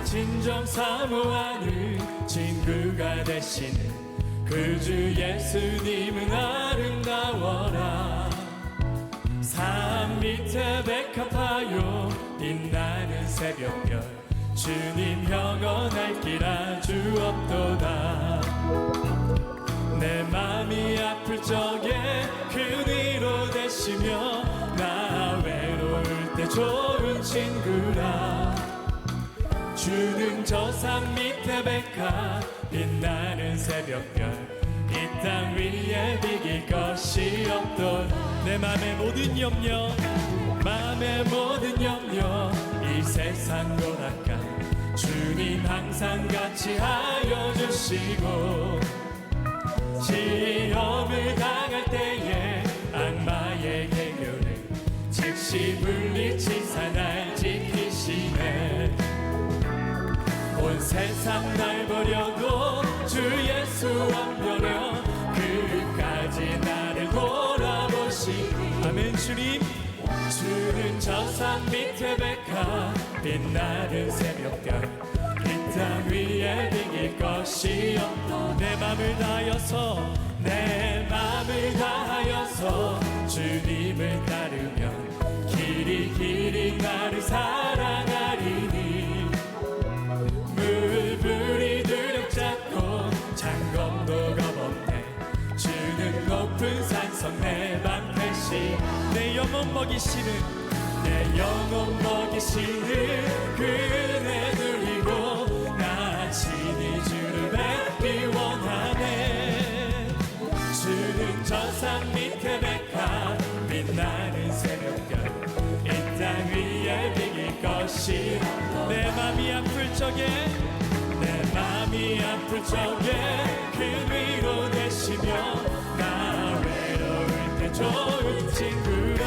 진정 사모하는 친구가 되시는 그 주 예수님은 아름다워라. 산 밑에 백합하여 빛나는 새벽별 주님 영원할 길 아주 없도다. 내 맘이 아플 적에 그 위로 되시며 나 외로울 때 좋은 친구라. 주는 저 산 밑에 백합 빛나는 새벽별 이 땅 위에 비길 것이 없도다. 내 맘의 모든 염려 맘의 모든 염려 이 세상 오락가 주님 항상 같이 하여 주시고 시험을 당할 때에 악마의 계교를 즉시 물리치사 날 지키시네. 온 세상 날 버려도 주 예수 앞면에 끝까지 나를 돌아보시니 아멘. 주님 주는 저 산 밑에 백합 빛나는 새벽별 이 땅 위에 비길 것이 없도 내 맘을 다하여서 내 맘을 다하여서 주님을 따르면 길이 길이 나를 사랑하리니 물불이 두렵 잡고 장검도 겁없네. 주는 높은 산성 내 방패시 내 영혼 먹이시는 내 영혼 먹이시는 그네 누리고 나 친히 주를 뵙기 원하네. 주는 저 산 밑에 백합 빛나는 새벽별 이 땅 위에 비길 것이 내 맘이 아플 적에 내 맘이 아플 적에 그 위로 되시며 나 외로울 때 좋은 친구라.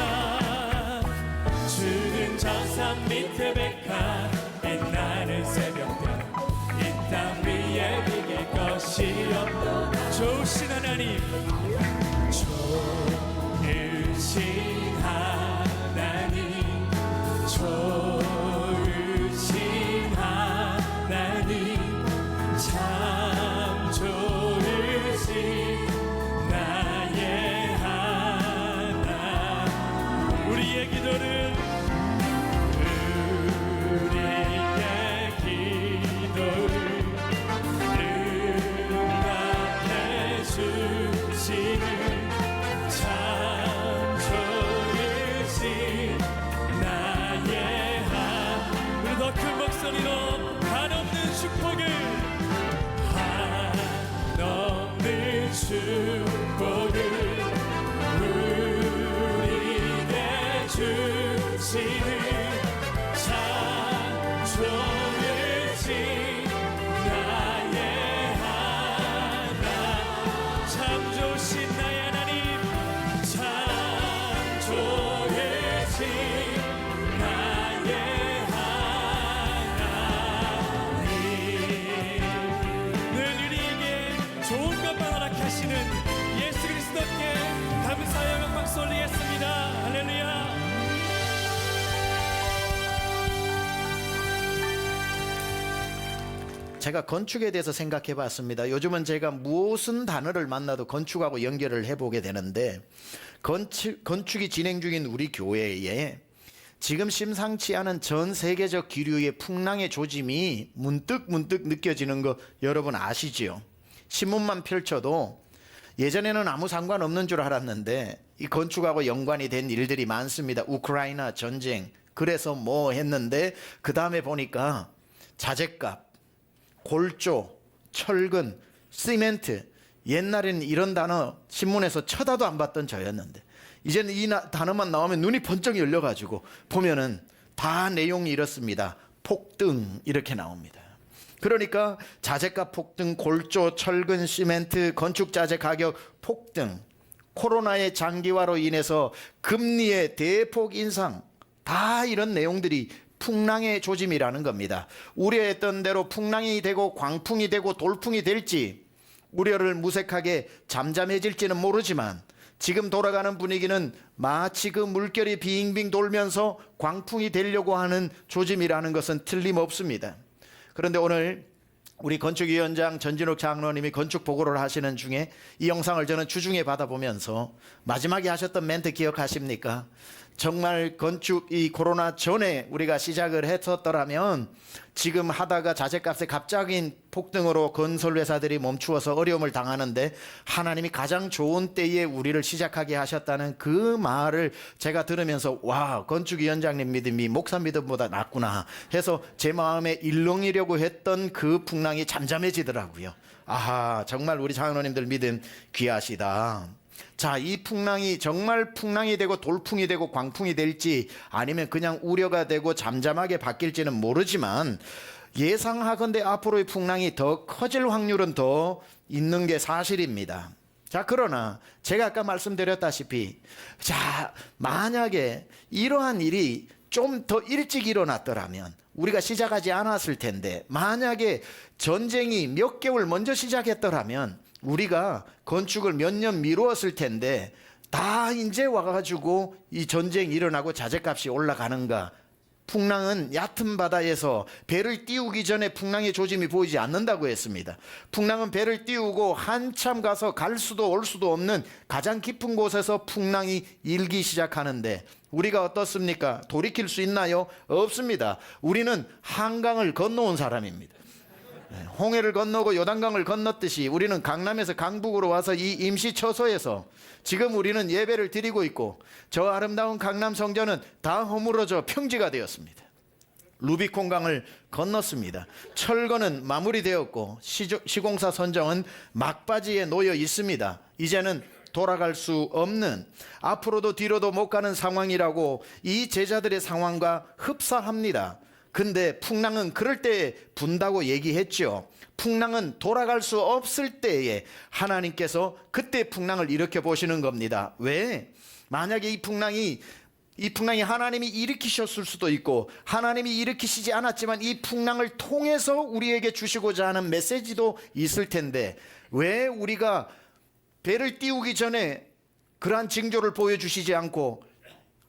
주는 저 산 밑에 백합 빛나는 새벽별 이 땅 위에 비길 것이 없도 좋으신 하나님 좋으신 하나님 좋으신 하나님 참 좋으신 나의 하나님. 우리의 기도를 응답해 주시는 참 좋으신 나의 우리 더 큰 목소리로 한없는 축복을 한없는 축복을 우리에게 주시는 참 좋으신 나의 하나 참 좋으신 나의 하나님 참 좋으신 나의 늘 우리에게 좋은 것만 허락하시는 예수 그리스도께 감사의 박수 올리겠습니다. 할렐루야. 제가 건축에 대해서 생각해 봤습니다. 요즘은 제가 무슨 단어를 만나도 건축하고 연결을 해보게 되는데 건축이 진행 중인 우리 교회에 지금 심상치 않은 전 세계적 기류의 풍랑의 조짐이 문득 느껴지는 거 여러분 아시지요? 신문만 펼쳐도 예전에는 아무 상관없는 줄 알았는데 이 건축하고 연관이 된 일들이 많습니다. 우크라이나 전쟁 그래서 뭐 했는데 그 다음에 보니까 자재값 골조, 철근, 시멘트 옛날에는 이런 단어 신문에서 쳐다도 안 봤던 저였는데 이제는 이 단어만 나오면 눈이 번쩍 열려가지고 보면은 다 내용이 이렇습니다. 폭등 이렇게 나옵니다. 그러니까 자재값 폭등, 골조, 철근, 시멘트, 건축자재 가격 폭등, 코로나의 장기화로 인해서 금리의 대폭 인상 다 이런 내용들이 풍랑의 조짐이라는 겁니다. 우려했던 대로 풍랑이 되고 광풍이 되고 돌풍이 될지 우려를 무색하게 잠잠해질지는 모르지만 지금 돌아가는 분위기는 마치 그 물결이 빙빙 돌면서 광풍이 되려고 하는 조짐이라는 것은 틀림없습니다. 그런데 오늘 우리 건축위원장 전진욱 장로님이 건축 보고를 하시는 중에 이 영상을 저는 주중에 받아보면서 마지막에 하셨던 멘트 기억하십니까? 정말 건축 이 코로나 전에 우리가 시작을 했었더라면 지금 하다가 자재값의 갑작인 폭등으로 건설회사들이 멈추어서 어려움을 당하는데 하나님이 가장 좋은 때에 우리를 시작하게 하셨다는 그 말을 제가 들으면서 와, 건축위원장님 믿음이 목사 믿음보다 낫구나 해서 제 마음에 일렁이려고 했던 그 풍랑이 잠잠해지더라고요. 아하, 정말 우리 장로님들 믿음 귀하시다. 자, 이 풍랑이 정말 풍랑이 되고 돌풍이 되고 광풍이 될지 아니면 그냥 우려가 되고 잠잠하게 바뀔지는 모르지만 예상하건대 앞으로의 풍랑이 더 커질 확률은 더 있는 게 사실입니다. 자, 그러나 제가 아까 말씀드렸다시피 자, 만약에 이러한 일이 좀 더 일찍 일어났더라면 우리가 시작하지 않았을 텐데 만약에 전쟁이 몇 개월 먼저 시작했더라면 우리가 건축을 몇 년 미루었을 텐데 다 이제 와가지고 이 전쟁이 일어나고 자재값이 올라가는가. 풍랑은 얕은 바다에서 배를 띄우기 전에 풍랑의 조짐이 보이지 않는다고 했습니다. 풍랑은 배를 띄우고 한참 가서 갈 수도 올 수도 없는 가장 깊은 곳에서 풍랑이 일기 시작하는데 우리가 어떻습니까? 돌이킬 수 있나요? 없습니다. 우리는 한강을 건너온 사람입니다. 홍해를 건너고 요단강을 건넜듯이 우리는 강남에서 강북으로 와서 이 임시 처소에서 지금 우리는 예배를 드리고 있고 저 아름다운 강남 성전은 다 허물어져 평지가 되었습니다. 루비콘강을 건넜습니다. 철거는 마무리되었고 시공사 선정은 막바지에 놓여 있습니다. 이제는 돌아갈 수 없는 앞으로도 뒤로도 못 가는 상황이라고 이 제자들의 상황과 흡사합니다. 근데 풍랑은 그럴 때 분다고 얘기했죠. 풍랑은 돌아갈 수 없을 때에 하나님께서 그때 풍랑을 일으켜 보시는 겁니다. 왜? 만약에 이 풍랑이 하나님이 일으키셨을 수도 있고 하나님이 일으키시지 않았지만 이 풍랑을 통해서 우리에게 주시고자 하는 메시지도 있을 텐데 왜 우리가 배를 띄우기 전에 그러한 징조를 보여주시지 않고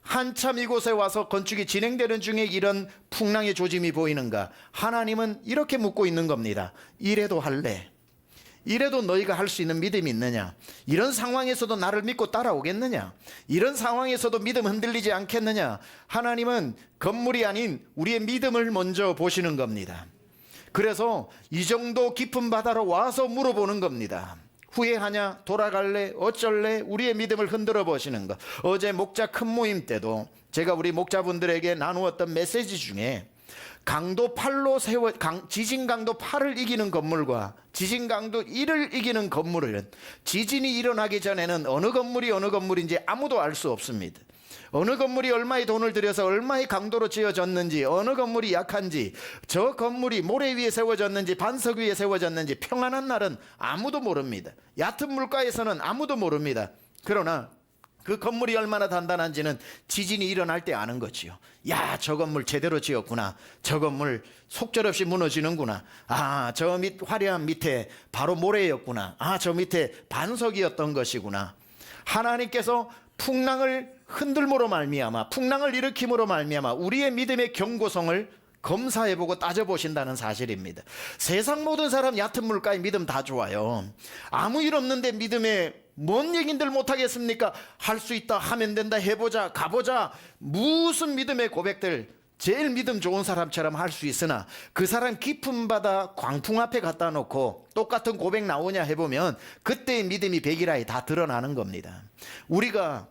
한참 이곳에 와서 건축이 진행되는 중에 이런 풍랑의 조짐이 보이는가? 하나님은 이렇게 묻고 있는 겁니다. 이래도 할래? 이래도 너희가 할 수 있는 믿음이 있느냐? 이런 상황에서도 나를 믿고 따라오겠느냐? 이런 상황에서도 믿음 흔들리지 않겠느냐? 하나님은 건물이 아닌 우리의 믿음을 먼저 보시는 겁니다. 그래서 이 정도 깊은 바다로 와서 물어보는 겁니다. 후회하냐? 돌아갈래? 어쩔래? 우리의 믿음을 흔들어 보시는 것. 어제 목자 큰 모임 때도 제가 우리 목자분들에게 나누었던 메시지 중에 강도 8로 지진 강도 8을 이기는 건물과 지진 강도 1을 이기는 건물은 지진이 일어나기 전에는 어느 건물인지 아무도 알 수 없습니다. 어느 건물이 얼마의 돈을 들여서 얼마의 강도로 지어졌는지, 어느 건물이 약한지, 저 건물이 모래 위에 세워졌는지 반석 위에 세워졌는지 평안한 날은 아무도 모릅니다. 얕은 물가에서는 아무도 모릅니다. 그러나 그 건물이 얼마나 단단한지는 지진이 일어날 때 아는 거지요. 야, 저 건물 제대로 지었구나. 저 건물 속절없이 무너지는구나. 아, 저 화려한 밑에 바로 모래였구나. 아, 저 밑에 반석이었던 것이구나. 하나님께서 풍랑을 흔들므로 말미암아, 풍랑을 일으킴으로 말미암아 우리의 믿음의 견고성을 검사해보고 따져보신다는 사실입니다. 세상 모든 사람 얕은 물가에 믿음 다 좋아요. 아무 일 없는데 믿음에 뭔 얘긴들 못하겠습니까? 할 수 있다, 하면 된다, 해보자, 가보자, 무슨 믿음의 고백들 제일 믿음 좋은 사람처럼 할 수 있으나 그 사람 깊은 바다 광풍 앞에 갖다 놓고 똑같은 고백 나오냐 해보면 그때의 믿음이 백일하에 다 드러나는 겁니다. 우리가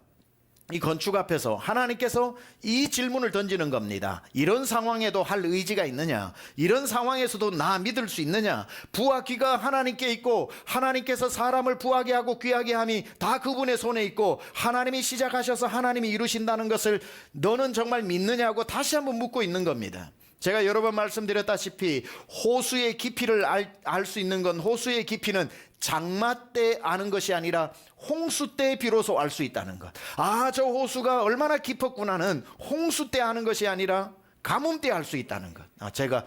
이 건축 앞에서 하나님께서 이 질문을 던지는 겁니다. 이런 상황에도 할 의지가 있느냐? 이런 상황에서도 나 믿을 수 있느냐? 부와 귀가 하나님께 있고 하나님께서 사람을 부하게 하고 귀하게 함이 다 그분의 손에 있고 하나님이 시작하셔서 하나님이 이루신다는 것을 너는 정말 믿느냐고 다시 한번 묻고 있는 겁니다. 제가 여러 번 말씀드렸다시피 호수의 깊이를 알 수 있는 건 호수의 깊이는 장마 때 아는 것이 아니라 홍수 때 비로소 알 수 있다는 것. 아, 저 호수가 얼마나 깊었구나는 홍수 때 아는 것이 아니라 가뭄 때 알 수 있다는 것. 아, 제가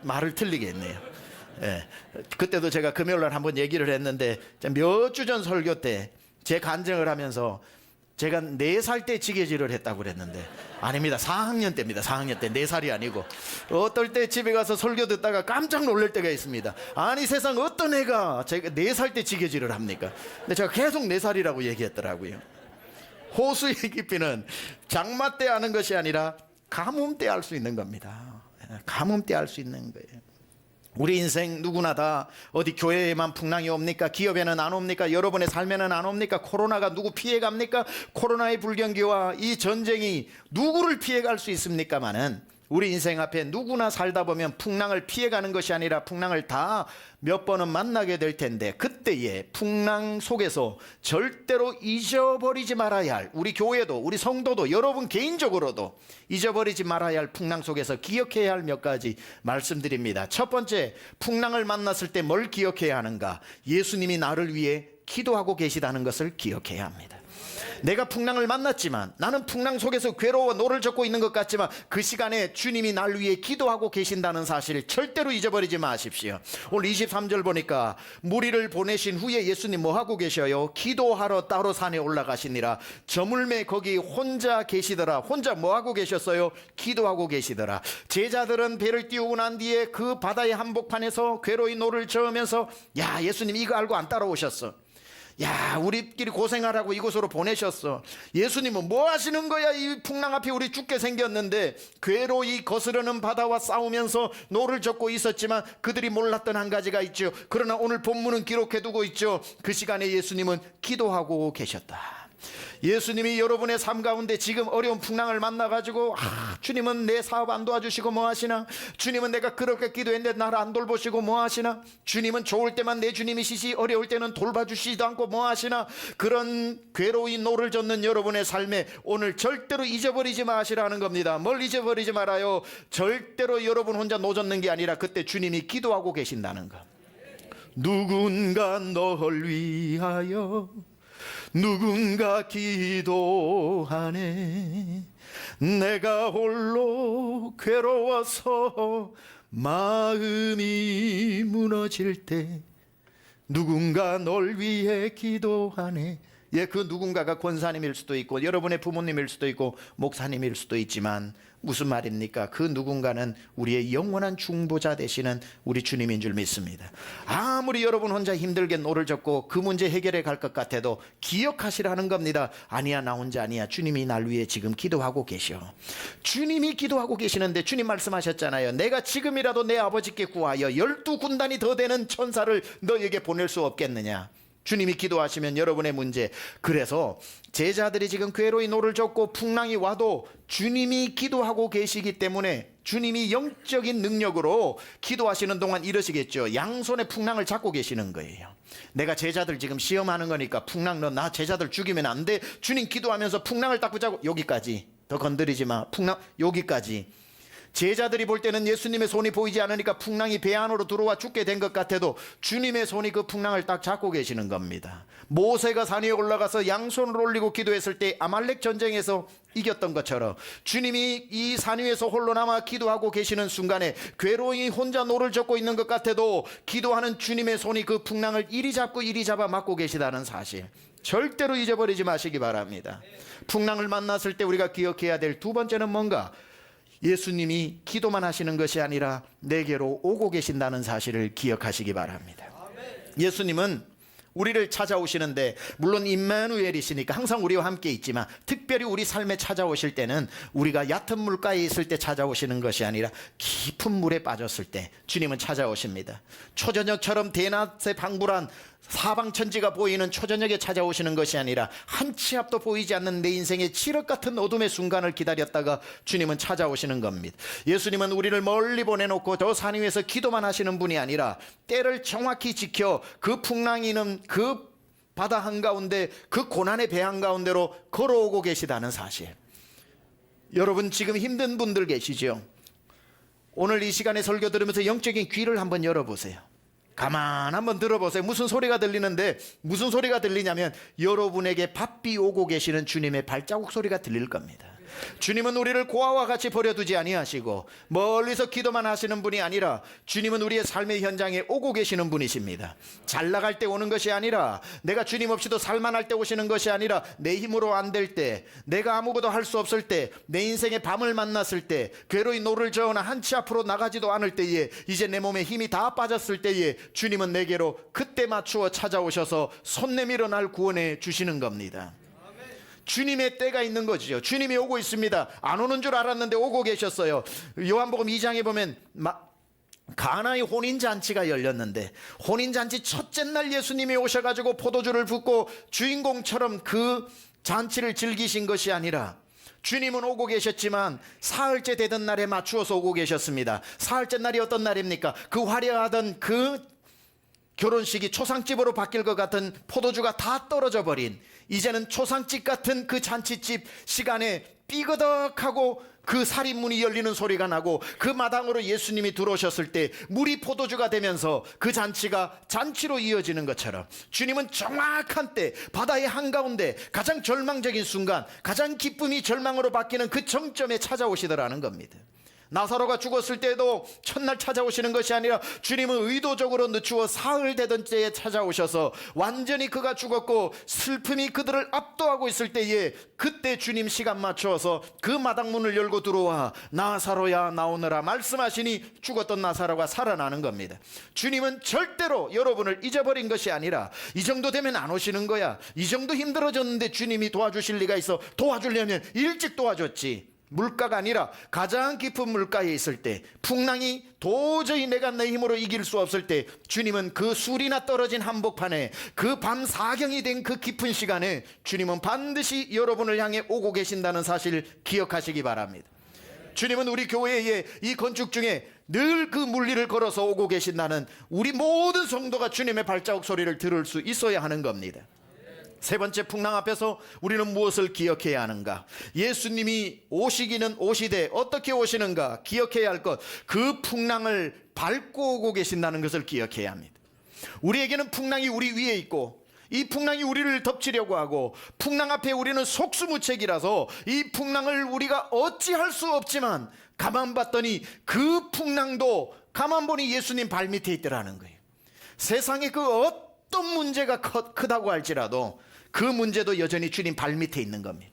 말을 틀리게 했네요. 예. 그때도 제가 금요일 날 한번 얘기를 했는데 몇 주 전 설교 때 제 간증을 하면서 제가 4살 때 지게질을 했다고 그랬는데 아닙니다. 4학년 때입니다. 4학년 때 4살이 아니고 어떨 때 집에 가서 설교 듣다가 깜짝 놀랄 때가 있습니다. 아니 세상 어떤 애가 제가 4살 때 지게질을 합니까? 근데 제가 계속 4살이라고 얘기했더라고요. 호수의 깊이는 장마 때 아는 것이 아니라 가뭄 때 알 수 있는 겁니다. 가뭄 때 알 수 있는 거예요. 우리 인생 누구나 다 어디 교회에만 풍랑이 옵니까? 기업에는 안 옵니까? 여러분의 삶에는 안 옵니까? 코로나가 누구 피해갑니까? 코로나의 불경기와 이 전쟁이 누구를 피해갈 수 있습니까마는 우리 인생 앞에 누구나 살다 보면 풍랑을 피해가는 것이 아니라 풍랑을 다 몇 번은 만나게 될 텐데 그때의 풍랑 속에서 절대로 잊어버리지 말아야 할 우리 교회도 우리 성도도 여러분 개인적으로도 잊어버리지 말아야 할 풍랑 속에서 기억해야 할 몇 가지 말씀드립니다. 첫 번째, 풍랑을 만났을 때 뭘 기억해야 하는가? 예수님이 나를 위해 기도하고 계시다는 것을 기억해야 합니다. 내가 풍랑을 만났지만 나는 풍랑 속에서 괴로워 노를 젓고 있는 것 같지만 그 시간에 주님이 날 위해 기도하고 계신다는 사실을 절대로 잊어버리지 마십시오. 오늘 23절 보니까 무리를 보내신 후에 예수님 뭐 하고 계셔요? 기도하러 따로 산에 올라가시니라. 저물매 거기 혼자 계시더라. 혼자 뭐 하고 계셨어요? 기도하고 계시더라. 제자들은 배를 띄우고 난 뒤에 그 바다의 한복판에서 괴로이 노를 저으면서 야, 예수님 이거 알고 안 따라오셨어. 야, 우리끼리 고생하라고 이곳으로 보내셨어. 예수님은 뭐 하시는 거야? 이 풍랑 앞에 우리 죽게 생겼는데. 괴로이 거스르는 바다와 싸우면서 노를 젓고 있었지만 그들이 몰랐던 한 가지가 있죠. 그러나 오늘 본문은 기록해두고 있죠. 그 시간에 예수님은 기도하고 계셨다. 예수님이 여러분의 삶 가운데 지금 어려운 풍랑을 만나가지고 주님은 내 사업 안 도와주시고 뭐 하시나? 주님은 내가 그렇게 기도했는데 나를 안 돌보시고 뭐 하시나? 주님은 좋을 때만 내 주님이시지 어려울 때는 돌봐주시지도 않고 뭐 하시나? 그런 괴로이 노를 젓는 여러분의 삶에 오늘 절대로 잊어버리지 마시라는 겁니다. 뭘 잊어버리지 말아요? 절대로 여러분 혼자 노젓는 게 아니라 그때 주님이 기도하고 계신다는 것. 누군가 널 위하여 누군가 기도하네. 내가 홀로 괴로워서 마음이 무너질 때 누군가 널 위해 기도하네. 예, 그 누군가가 권사님일 수도 있고 여러분의 부모님일 수도 있고 목사님일 수도 있지만 무슨 말입니까? 그 누군가는 우리의 영원한 중보자 되시는 우리 주님인 줄 믿습니다. 아무리 여러분 혼자 힘들게 노를 젓고 그 문제 해결해 갈 것 같아도 기억하시라는 겁니다. 아니야, 나 혼자 아니야. 주님이 날 위해 지금 기도하고 계셔. 주님이 기도하고 계시는데 주님 말씀하셨잖아요. 내가 지금이라도 내 아버지께 구하여 12군단이 더 되는 천사를 너에게 보낼 수 없겠느냐. 주님이 기도하시면 여러분의 문제. 그래서 제자들이 지금 괴로이 노를 젓고 풍랑이 와도 주님이 기도하고 계시기 때문에 주님이 영적인 능력으로 기도하시는 동안 이러시겠죠. 양손에 풍랑을 잡고 계시는 거예요. 내가 제자들 지금 시험하는 거니까 풍랑 너 나 제자들 죽이면 안 돼. 주님 기도하면서 풍랑을 딱 붙잡고 여기까지, 더 건드리지 마. 풍랑 여기까지. 제자들이 볼 때는 예수님의 손이 보이지 않으니까 풍랑이 배 안으로 들어와 죽게 된 것 같아도 주님의 손이 그 풍랑을 딱 잡고 계시는 겁니다. 모세가 산 위에 올라가서 양손을 올리고 기도했을 때 아말렉 전쟁에서 이겼던 것처럼 주님이 이 산 위에서 홀로 남아 기도하고 계시는 순간에 괴로이 혼자 노를 젓고 있는 것 같아도 기도하는 주님의 손이 그 풍랑을 이리 잡고 이리 잡아 막고 계시다는 사실 절대로 잊어버리지 마시기 바랍니다. 풍랑을 만났을 때 우리가 기억해야 될 두 번째는 뭔가? 예수님이 기도만 하시는 것이 아니라 내게로 오고 계신다는 사실을 기억하시기 바랍니다. 예수님은 우리를 찾아오시는데 물론 임마누엘이시니까 항상 우리와 함께 있지만 특별히 우리 삶에 찾아오실 때는 우리가 얕은 물가에 있을 때 찾아오시는 것이 아니라 깊은 물에 빠졌을 때 주님은 찾아오십니다. 초저녁처럼 대낮에 방불한 사방천지가 보이는 초저녁에 찾아오시는 것이 아니라 한 치 앞도 보이지 않는 내 인생의 칠흑 같은 어둠의 순간을 기다렸다가 주님은 찾아오시는 겁니다. 예수님은 우리를 멀리 보내놓고 저 산 위에서 기도만 하시는 분이 아니라 때를 정확히 지켜 그 풍랑이는 그 바다 한가운데 그 고난의 배 한가운데로 걸어오고 계시다는 사실. 여러분 지금 힘든 분들 계시죠? 오늘 이 시간에 설교 들으면서 영적인 귀를 한번 열어보세요. 가만 한번 들어보세요. 무슨 소리가 들리는데 무슨 소리가 들리냐면 여러분에게 바삐 오고 계시는 주님의 발자국 소리가 들릴 겁니다. 주님은 우리를 고아와 같이 버려두지 아니하시고 멀리서 기도만 하시는 분이 아니라 주님은 우리의 삶의 현장에 오고 계시는 분이십니다. 잘 나갈 때 오는 것이 아니라, 내가 주님 없이도 살만할 때 오시는 것이 아니라, 내 힘으로 안 될 때, 내가 아무것도 할 수 없을 때, 내 인생의 밤을 만났을 때, 괴로이 노를 저으나 한치 앞으로 나가지도 않을 때에, 이제 내 몸에 힘이 다 빠졌을 때에 주님은 내게로 그때 맞추어 찾아오셔서 손 내밀어 날 구원해 주시는 겁니다. 주님의 때가 있는 거죠. 주님이 오고 있습니다. 안 오는 줄 알았는데 오고 계셨어요. 요한복음 2장에 보면 가나의 혼인잔치가 열렸는데, 혼인잔치 첫째 날 예수님이 오셔가지고 포도주를 붓고 주인공처럼 그 잔치를 즐기신 것이 아니라, 주님은 오고 계셨지만 사흘째 되던 날에 맞추어서 오고 계셨습니다. 사흘째 날이 어떤 날입니까? 그 화려하던 그 결혼식이 초상집으로 바뀔 것 같은 포도주가 다 떨어져 버린, 이제는 초상집 같은 그 잔치집 시간에 삐그덕하고 그 살인문이 열리는 소리가 나고, 그 마당으로 예수님이 들어오셨을 때 물이 포도주가 되면서 그 잔치가 잔치로 이어지는 것처럼, 주님은 정확한 때, 바다의 한가운데 가장 절망적인 순간, 가장 기쁨이 절망으로 바뀌는 그 정점에 찾아오시더라는 겁니다. 나사로가 죽었을 때도 첫날 찾아오시는 것이 아니라 주님은 의도적으로 늦추어 사흘 되던 때에 찾아오셔서, 완전히 그가 죽었고 슬픔이 그들을 압도하고 있을 때에, 그때 주님 시간 맞추어서 그 마당문을 열고 들어와 나사로야 나오너라 말씀하시니 죽었던 나사로가 살아나는 겁니다. 주님은 절대로 여러분을 잊어버린 것이 아니라, 이 정도 되면 안 오시는 거야, 이 정도 힘들어졌는데 주님이 도와주실 리가 있어, 도와주려면 일찍 도와줬지. 물가가 아니라 가장 깊은 물가에 있을 때, 풍랑이 도저히 내가 내 힘으로 이길 수 없을 때, 주님은 그 술이나 떨어진 한복판에 그 밤 사경이 된 그 깊은 시간에 주님은 반드시 여러분을 향해 오고 계신다는 사실 기억하시기 바랍니다. 주님은 우리 교회의 이 건축 중에 늘 그 물리를 걸어서 오고 계신다는, 우리 모든 성도가 주님의 발자국 소리를 들을 수 있어야 하는 겁니다. 세 번째, 풍랑 앞에서 우리는 무엇을 기억해야 하는가? 예수님이 오시기는 오시되 어떻게 오시는가 기억해야 할 것, 그 풍랑을 밟고 오고 계신다는 것을 기억해야 합니다. 우리에게는 풍랑이 우리 위에 있고, 이 풍랑이 우리를 덮치려고 하고, 풍랑 앞에 우리는 속수무책이라서 이 풍랑을 우리가 어찌할 수 없지만, 가만 봤더니 그 풍랑도 가만 보니 예수님 발밑에 있더라는 거예요. 세상에 그 어떤 문제가 크다고 할지라도 그 문제도 여전히 주님 발밑에 있는 겁니다.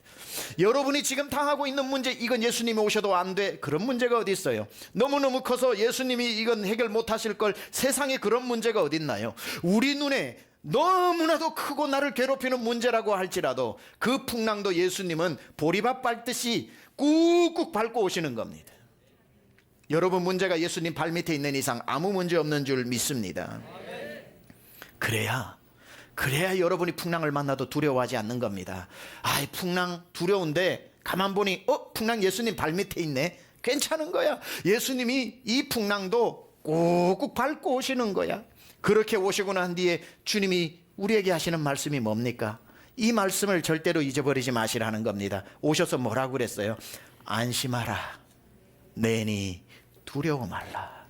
여러분이 지금 당하고 있는 문제, 이건 예수님이 오셔도 안 돼, 그런 문제가 어디 있어요? 너무너무 커서 예수님이 이건 해결 못 하실 걸, 세상에 그런 문제가 어디 있나요? 우리 눈에 너무나도 크고 나를 괴롭히는 문제라고 할지라도 그 풍랑도 예수님은 보리밥 밟듯이 꾹꾹 밟고 오시는 겁니다. 여러분, 문제가 예수님 발밑에 있는 이상 아무 문제 없는 줄 믿습니다. 그래야 여러분이 풍랑을 만나도 두려워하지 않는 겁니다. 아, 풍랑 두려운데 가만 보니 풍랑 예수님 발밑에 있네, 괜찮은 거야. 예수님이 이 풍랑도 꾹꾹 밟고 오시는 거야. 그렇게 오시고 난 뒤에 주님이 우리에게 하시는 말씀이 뭡니까? 이 말씀을 절대로 잊어버리지 마시라는 겁니다. 오셔서 뭐라고 그랬어요? 안심하라, 내니 두려워 말라.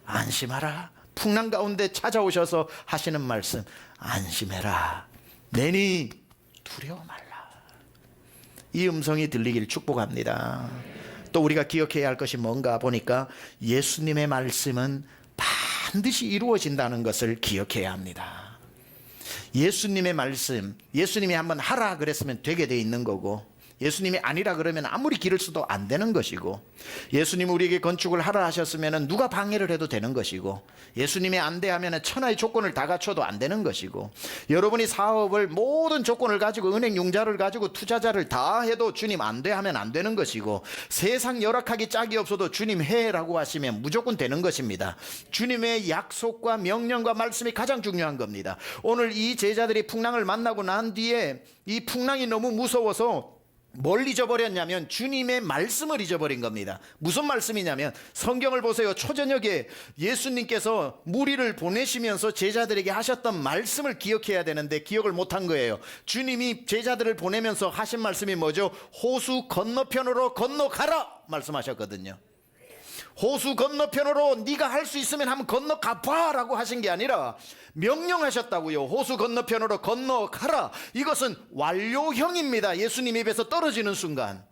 안심하라. 풍랑 가운데 찾아오셔서 하시는 말씀, 안심해라, 내니 두려워 말라. 이 음성이 들리길 축복합니다. 또 우리가 기억해야 할 것이 뭔가 보니까, 예수님의 말씀은 반드시 이루어진다는 것을 기억해야 합니다. 예수님의 말씀, 예수님이 한번 하라 그랬으면 되게 돼 있는 거고, 예수님이 아니라 그러면 아무리 기를써도 안 되는 것이고, 예수님이 우리에게 건축을 하라 하셨으면 누가 방해를 해도 되는 것이고, 예수님이 안 돼 하면 천하의 조건을 다 갖춰도 안 되는 것이고, 여러분이 사업을 모든 조건을 가지고, 은행 융자를 가지고, 투자자를 다 해도 주님 안 돼 하면 안 되는 것이고, 세상 열악하기 짝이 없어도 주님 해라고 하시면 무조건 되는 것입니다. 주님의 약속과 명령과 말씀이 가장 중요한 겁니다. 오늘 이 제자들이 풍랑을 만나고 난 뒤에 이 풍랑이 너무 무서워서 뭘 잊어버렸냐면 주님의 말씀을 잊어버린 겁니다. 무슨 말씀이냐면, 성경을 보세요. 초저녁에 예수님께서 무리를 보내시면서 제자들에게 하셨던 말씀을 기억해야 되는데 기억을 못한 거예요. 주님이 제자들을 보내면서 하신 말씀이 뭐죠? 호수 건너편으로 건너가라 말씀하셨거든요. 호수 건너편으로 네가 할 수 있으면 한번 건너가봐 라고 하신 게 아니라 명령하셨다고요. 호수 건너편으로 건너가라. 이것은 완료형입니다. 예수님 입에서 떨어지는 순간,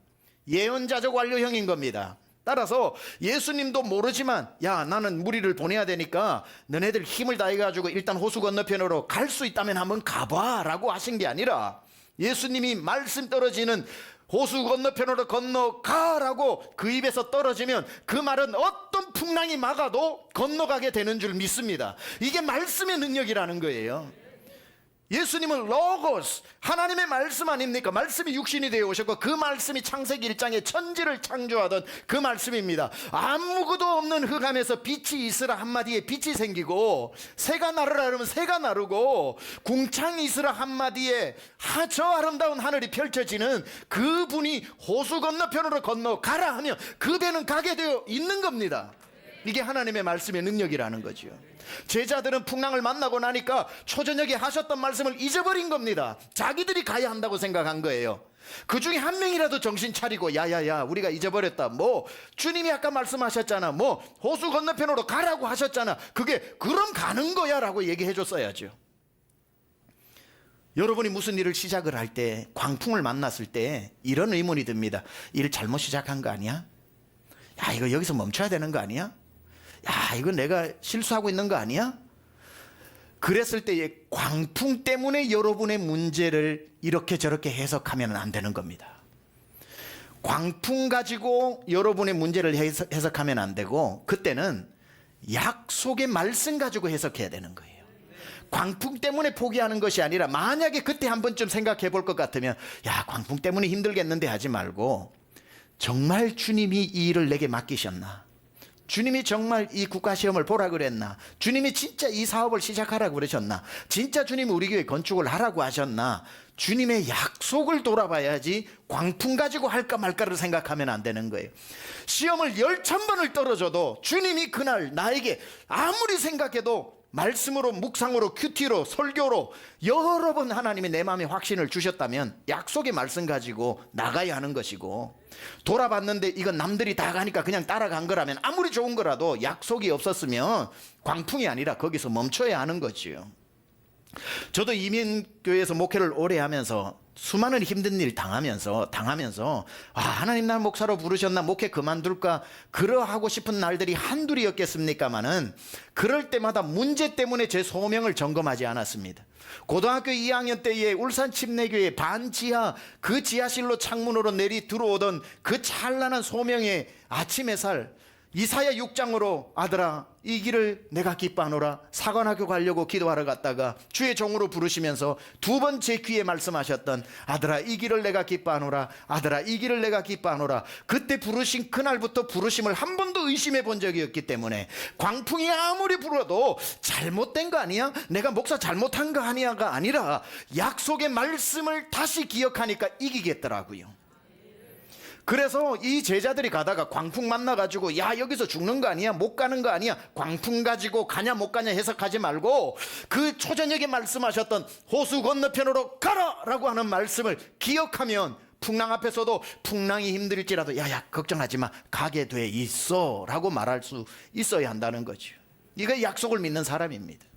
예언자적 완료형인 겁니다. 따라서 예수님도 모르지만 야 나는 무리를 보내야 되니까 너네들 힘을 다해가지고 일단 호수 건너편으로 갈 수 있다면 한번 가봐 라고 하신 게 아니라 예수님이 말씀 떨어지는 호수 건너편으로 건너가라고 그 입에서 떨어지면 그 말은 어떤 풍랑이 막아도 건너가게 되는 줄 믿습니다. 이게 말씀의 능력이라는 거예요. 예수님은 로고스, 하나님의 말씀 아닙니까? 말씀이 육신이 되어 오셨고 그 말씀이 창세기 1장에 천지를 창조하던 그 말씀입니다. 아무것도 없는 흑암에서 빛이 있으라 한마디에 빛이 생기고 새가 나르라 하면 새가 나르고 궁창이 있으라 한마디에 저 아름다운 하늘이 펼쳐지는 그분이 호수 건너편으로 건너가라 하면 그 배는 가게 되어 있는 겁니다. 이게 하나님의 말씀의 능력이라는 거죠. 제자들은 풍랑을 만나고 나니까 초저녁에 하셨던 말씀을 잊어버린 겁니다. 자기들이 가야 한다고 생각한 거예요. 그 중에 한 명이라도 정신 차리고 야야야 우리가 잊어버렸다, 뭐 주님이 아까 말씀하셨잖아, 뭐 호수 건너편으로 가라고 하셨잖아, 그게 그럼 가는 거야 라고 얘기해 줬어야죠. 여러분이 무슨 일을 시작을 할 때, 광풍을 만났을 때 이런 의문이 듭니다. 일 잘못 시작한 거 아니야? 야 이거 여기서 멈춰야 되는 거 아니야? 야 이거 내가 실수하고 있는 거 아니야? 그랬을 때의 광풍 때문에 여러분의 문제를 이렇게 저렇게 해석하면 안 되는 겁니다. 광풍 가지고 여러분의 문제를 해석하면 안 되고 그때는 약속의 말씀 가지고 해석해야 되는 거예요. 광풍 때문에 포기하는 것이 아니라 만약에 그때 한 번쯤 생각해 볼 것 같으면 야 광풍 때문에 힘들겠는데 하지 말고 정말 주님이 이 일을 내게 맡기셨나? 주님이 정말 이 국가시험을 보라 그랬나? 주님이 진짜 이 사업을 시작하라고 그러셨나? 진짜 주님이 우리 교회 건축을 하라고 하셨나? 주님의 약속을 돌아봐야지 광풍 가지고 할까 말까를 생각하면 안 되는 거예요. 시험을 10,000번을 떨어져도 주님이 그날 나에게 아무리 생각해도 말씀으로, 묵상으로, 큐티로, 설교로 여러 번 하나님이 내 마음에 확신을 주셨다면 약속의 말씀 가지고 나가야 하는 것이고, 돌아봤는데 이건 남들이 다 가니까 그냥 따라간 거라면 아무리 좋은 거라도 약속이 없었으면 광풍이 아니라 거기서 멈춰야 하는 거지요. 저도 이민교회에서 목회를 오래 하면서 수많은 힘든 일 당하면서 하나님 날 목사로 부르셨나, 목회 그만둘까 그러하고 싶은 날들이 한둘이었겠습니까마는 그럴 때마다 문제 때문에 제 소명을 점검하지 않았습니다. 고등학교 2학년 때에 울산 침례교회 반지하 그 지하실로 창문으로 내리 들어오던 그 찬란한 소명의 아침 햇살, 이사야 6장으로 아들아 이 길을 내가 기뻐하노라, 사관학교 가려고 기도하러 갔다가 주의 종으로 부르시면서 두 번 제 귀에 말씀하셨던 아들아 이 길을 내가 기뻐하노라, 아들아 이 길을 내가 기뻐하노라, 그때 부르신 그날부터 부르심을 한 번도 의심해 본 적이 없기 때문에 광풍이 아무리 불어도 잘못된 거 아니야? 내가 목사 잘못한 거 아니야가 아니라 약속의 말씀을 다시 기억하니까 이기겠더라고요. 그래서 이 제자들이 가다가 광풍 만나가지고 야 여기서 죽는 거 아니야, 못 가는 거 아니야, 광풍 가지고 가냐 못 가냐 해석하지 말고 그 초저녁에 말씀하셨던 호수 건너편으로 가라 라고 하는 말씀을 기억하면 풍랑 앞에서도 풍랑이 힘들지라도 야야 걱정하지 마 가게 돼 있어 라고 말할 수 있어야 한다는 거죠. 이거 약속을 믿는 사람입니다.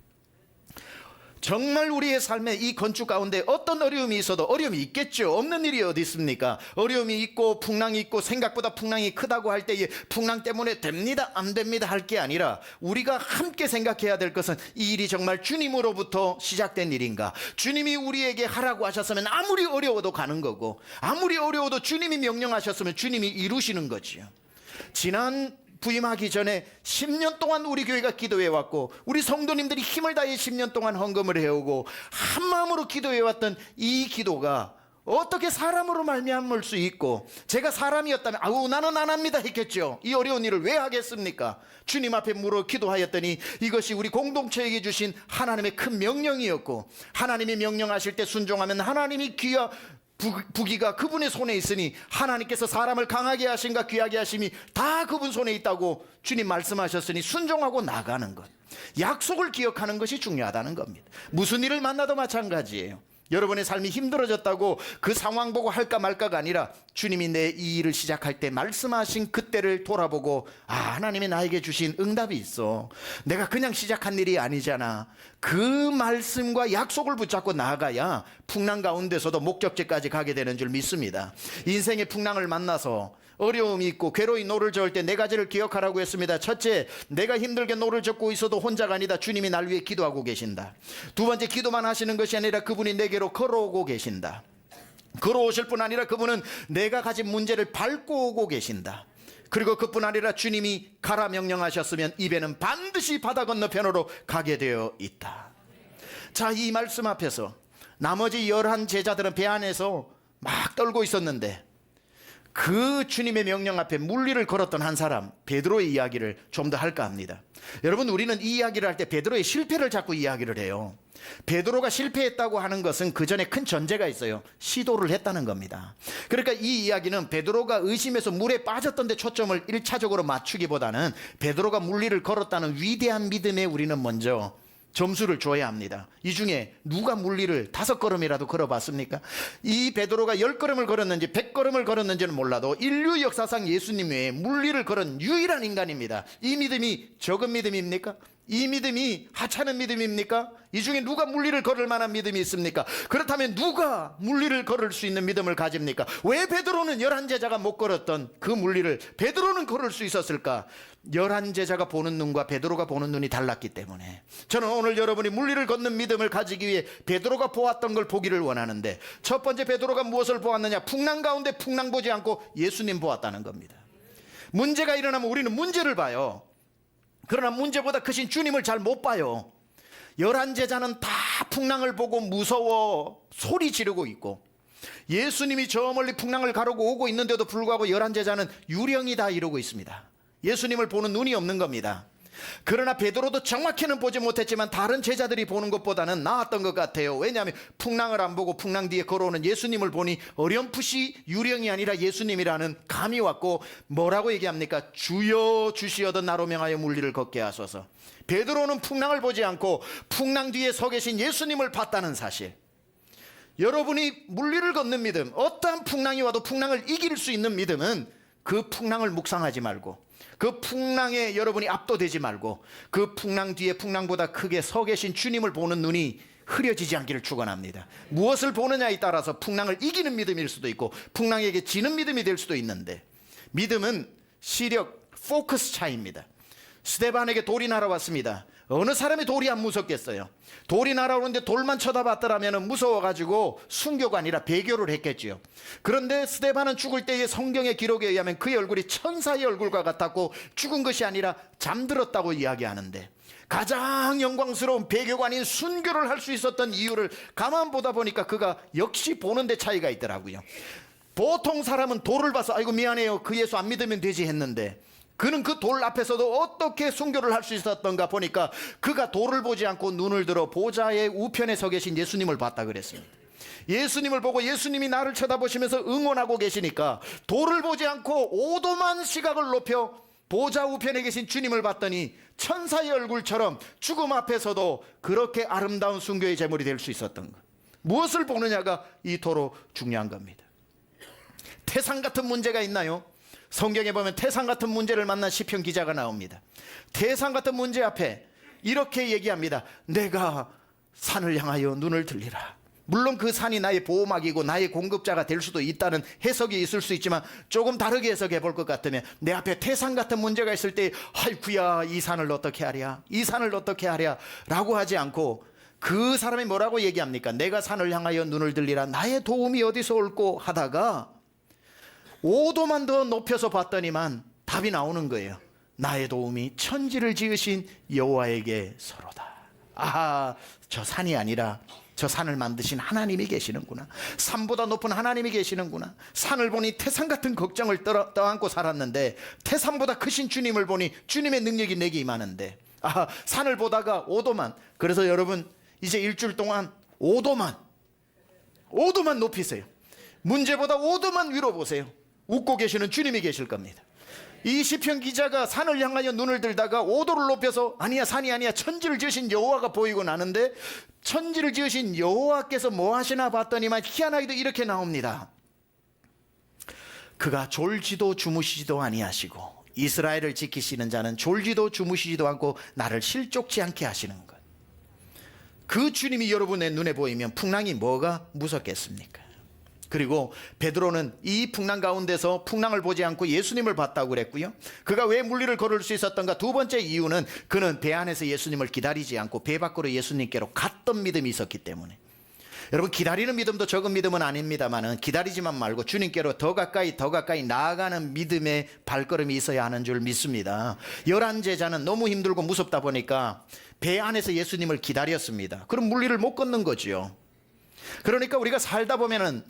정말 우리의 삶에 이 건축 가운데 어떤 어려움이 있어도, 어려움이 있겠죠. 없는 일이 어디 있습니까? 어려움이 있고 풍랑이 있고 생각보다 풍랑이 크다고 할 때에 풍랑 때문에 됩니다 안 됩니다 할 게 아니라 우리가 함께 생각해야 될 것은 이 일이 정말 주님으로부터 시작된 일인가, 주님이 우리에게 하라고 하셨으면 아무리 어려워도 가는 거고, 아무리 어려워도 주님이 명령하셨으면 주님이 이루시는 거지요. 지난 부임하기 전에 10년 동안 우리 교회가 기도해왔고 우리 성도님들이 힘을 다해 10년 동안 헌금을 해오고 한마음으로 기도해왔던 이 기도가 어떻게 사람으로 말미암을 수 있고, 제가 사람이었다면 아우 나는 안 합니다 했겠죠. 이 어려운 일을 왜 하겠습니까? 주님 앞에 물어 기도하였더니 이것이 우리 공동체에게 주신 하나님의 큰 명령이었고, 하나님이 명령하실 때 순종하면 하나님이 부기가 그분의 손에 있으니 하나님께서 사람을 강하게 하신가 귀하게 하심이 다 그분 손에 있다고 주님 말씀하셨으니 순종하고 나가는 것, 약속을 기억하는 것이 중요하다는 겁니다. 무슨 일을 만나도 마찬가지예요. 여러분의 삶이 힘들어졌다고 그 상황 보고 할까 말까가 아니라 주님이 내 이 일을 시작할 때 말씀하신 그때를 돌아보고 하나님이 나에게 주신 응답이 있어. 내가 그냥 시작한 일이 아니잖아. 그 말씀과 약속을 붙잡고 나아가야 풍랑 가운데서도 목적지까지 가게 되는 줄 믿습니다. 인생의 풍랑을 만나서 어려움이 있고 괴로이 노를 저을 때 네 가지를 기억하라고 했습니다. 첫째, 내가 힘들게 노를 젓고 있어도 혼자가 아니다. 주님이 날 위해 기도하고 계신다. 두 번째, 기도만 하시는 것이 아니라 그분이 내게로 걸어오고 계신다. 걸어오실 뿐 아니라 그분은 내가 가진 문제를 밟고 오고 계신다. 그리고 그뿐 아니라 주님이 가라 명령하셨으면 입에는 반드시 바다 건너편으로 가게 되어 있다. 자, 이 말씀 앞에서 나머지 11 제자들은 배 안에서 막 떨고 있었는데 그 주님의 명령 앞에 물리를 걸었던 한 사람, 베드로의 이야기를 좀 더 할까 합니다. 여러분, 우리는 이 이야기를 할 때 베드로의 실패를 자꾸 이야기를 해요. 베드로가 실패했다고 하는 것은 그 전에 큰 전제가 있어요. 시도를 했다는 겁니다. 그러니까 이 이야기는 베드로가 의심해서 물에 빠졌던 데 초점을 1차적으로 맞추기보다는 베드로가 물리를 걸었다는 위대한 믿음에 우리는 먼저 점수를 줘야 합니다. 이 중에 누가 물리를 5걸음이라도 걸어봤습니까? 이 베드로가 10걸음을 걸었는지 100걸음을 걸었는지는 몰라도 인류 역사상 예수님 외에 물리를 걸은 유일한 인간입니다. 이 믿음이 적은 믿음입니까? 이 믿음이 하찮은 믿음입니까? 이 중에 누가 물리를 걸을 만한 믿음이 있습니까? 그렇다면 누가 물리를 걸을 수 있는 믿음을 가집니까? 왜 베드로는 11 제자가 못 걸었던 그 물리를 베드로는 걸을 수 있었을까? 11 제자가 보는 눈과 베드로가 보는 눈이 달랐기 때문에. 저는 오늘 여러분이 물리를 걷는 믿음을 가지기 위해 베드로가 보았던 걸 보기를 원하는데, 첫 번째 베드로가 무엇을 보았느냐? 풍랑 가운데 풍랑 보지 않고 예수님 보았다는 겁니다. 문제가 일어나면 우리는 문제를 봐요. 그러나 문제보다 크신 주님을 잘 못 봐요. 11 제자는 다 풍랑을 보고 무서워 소리 지르고 있고, 예수님이 저 멀리 풍랑을 가르고 오고 있는데도 불구하고 11 제자는 유령이다 이러고 있습니다. 예수님을 보는 눈이 없는 겁니다. 그러나 베드로도 정확히는 보지 못했지만 다른 제자들이 보는 것보다는 나았던 것 같아요. 왜냐하면 풍랑을 안 보고 풍랑 뒤에 걸어오는 예수님을 보니 어렴풋이 유령이 아니라 예수님이라는 감이 왔고, 뭐라고 얘기합니까? 주여 주시어던 나로 명하여 물리를 걷게 하소서. 베드로는 풍랑을 보지 않고 풍랑 뒤에 서 계신 예수님을 봤다는 사실. 여러분이 물리를 걷는 믿음, 어떠한 풍랑이 와도 풍랑을 이길 수 있는 믿음은 그 풍랑을 묵상하지 말고, 그 풍랑에 여러분이 압도되지 말고, 그 풍랑 뒤에 풍랑보다 크게 서 계신 주님을 보는 눈이 흐려지지 않기를 축원합니다. 무엇을 보느냐에 따라서 풍랑을 이기는 믿음일 수도 있고 풍랑에게 지는 믿음이 될 수도 있는데, 믿음은 시력, 포커스 차이입니다. 스데반에게 돌이 날아왔습니다. 어느 사람이 돌이 안 무섭겠어요? 돌이 날아오는데 돌만 쳐다봤더라면 무서워가지고 순교가 아니라 배교를 했겠지요. 그런데 스데반은 죽을 때의 성경의 기록에 의하면 그의 얼굴이 천사의 얼굴과 같았고 죽은 것이 아니라 잠들었다고 이야기하는데, 가장 영광스러운 배교가 아닌 순교를 할 수 있었던 이유를 가만 보다 보니까 그가 역시 보는데 차이가 있더라고요. 보통 사람은 돌을 봐서 아이고 미안해요, 그 예수 안 믿으면 되지 했는데, 그는 그 돌 앞에서도 어떻게 순교를 할 수 있었던가 보니까 그가 돌을 보지 않고 눈을 들어 보좌의 우편에 서 계신 예수님을 봤다 그랬습니다. 예수님을 보고 예수님이 나를 쳐다보시면서 응원하고 계시니까 돌을 보지 않고 5도만 시각을 높여 보좌 우편에 계신 주님을 봤더니 천사의 얼굴처럼 죽음 앞에서도 그렇게 아름다운 순교의 제물이 될 수 있었던 것. 무엇을 보느냐가 이토록 중요한 겁니다. 태산 같은 문제가 있나요? 성경에 보면 태산 같은 문제를 만난 시편 기자가 나옵니다. 태산 같은 문제 앞에 이렇게 얘기합니다. 내가 산을 향하여 눈을 들리라. 물론 그 산이 나의 보호막이고 나의 공급자가 될 수도 있다는 해석이 있을 수 있지만, 조금 다르게 해석해 볼 것 같으면 내 앞에 태산 같은 문제가 있을 때 아이쿠야 이 산을 어떻게 하랴, 이 산을 어떻게 하랴 라고 하지 않고, 그 사람이 뭐라고 얘기합니까? 내가 산을 향하여 눈을 들리라. 나의 도움이 어디서 올꼬 하다가 5도만 더 높여서 봤더니만 답이 나오는 거예요. 나의 도움이 천지를 지으신 여호와에게 서로다. 아하, 저 산이 아니라 저 산을 만드신 하나님이 계시는구나. 산보다 높은 하나님이 계시는구나. 산을 보니 태산 같은 걱정을 떠안고 살았는데 태산보다 크신 주님을 보니 주님의 능력이 내게 임하는데, 아하, 산을 보다가 5도만, 그래서 여러분 이제 일주일 동안 5도만 높이세요. 문제보다 5도만 위로 보세요. 웃고 계시는 주님이 계실 겁니다. 이 시편 기자가 산을 향하여 눈을 들다가 5도를 높여서 아니야 산이 아니야 천지를 지으신 여호와가 보이고 나는데, 천지를 지으신 여호와께서 뭐 하시나 봤더니만 희한하게도 이렇게 나옵니다. 그가 졸지도 주무시지도 아니하시고 이스라엘을 지키시는 자는 졸지도 주무시지도 않고 나를 실족지 않게 하시는 것. 그 주님이 여러분의 눈에 보이면 풍랑이 뭐가 무섭겠습니까? 그리고 베드로는 이 풍랑 가운데서 풍랑을 보지 않고 예수님을 봤다고 그랬고요. 그가 왜 물리를 걸을 수 있었던가? 두 번째 이유는 그는 배 안에서 예수님을 기다리지 않고 배 밖으로 예수님께로 갔던 믿음이 있었기 때문에. 여러분, 기다리는 믿음도 적은 믿음은 아닙니다만은 기다리지만 말고 주님께로 더 가까이 나아가는 믿음의 발걸음이 있어야 하는 줄 믿습니다. 11제자는 너무 힘들고 무섭다 보니까 배 안에서 예수님을 기다렸습니다. 그럼 물리를 못 걷는 거지요. 그러니까 우리가 살다 보면은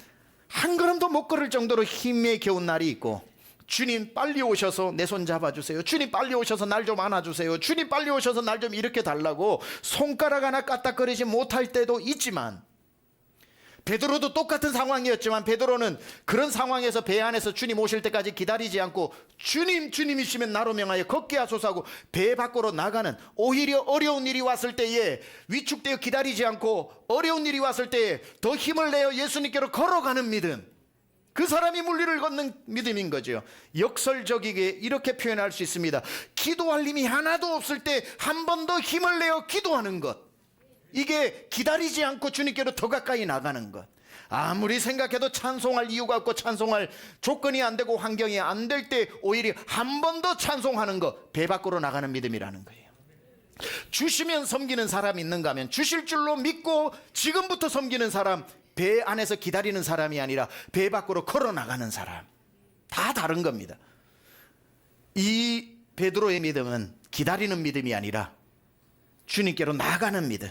한 걸음도 못 걸을 정도로 힘에 겨운 날이 있고, 주님 빨리 오셔서 내 손 잡아주세요, 주님 빨리 오셔서 날 좀 안아주세요, 주님 빨리 오셔서 날 좀 일으켜 달라고 손가락 하나 까딱거리지 못할 때도 있지만, 베드로도 똑같은 상황이었지만 베드로는 그런 상황에서 배 안에서 주님 오실 때까지 기다리지 않고 주님이시면 나로 명하여 걷게 하소서 하고 배 밖으로 나가는, 오히려 어려운 일이 왔을 때에 위축되어 기다리지 않고 어려운 일이 왔을 때에 더 힘을 내어 예수님께로 걸어가는 믿음, 그 사람이 물리를 걷는 믿음인 거죠. 역설적이게 이렇게 표현할 수 있습니다. 기도할 힘이 하나도 없을 때 한 번 더 힘을 내어 기도하는 것, 이게 기다리지 않고 주님께로 더 가까이 나가는 것. 아무리 생각해도 찬송할 이유가 없고 찬송할 조건이 안 되고 환경이 안 될 때 오히려 한 번 더 찬송하는 것, 배 밖으로 나가는 믿음이라는 거예요. 주시면 섬기는 사람 있는가 하면 주실 줄로 믿고 지금부터 섬기는 사람, 배 안에서 기다리는 사람이 아니라 배 밖으로 걸어 나가는 사람, 다 다른 겁니다. 이 베드로의 믿음은 기다리는 믿음이 아니라 주님께로 나가는 믿음.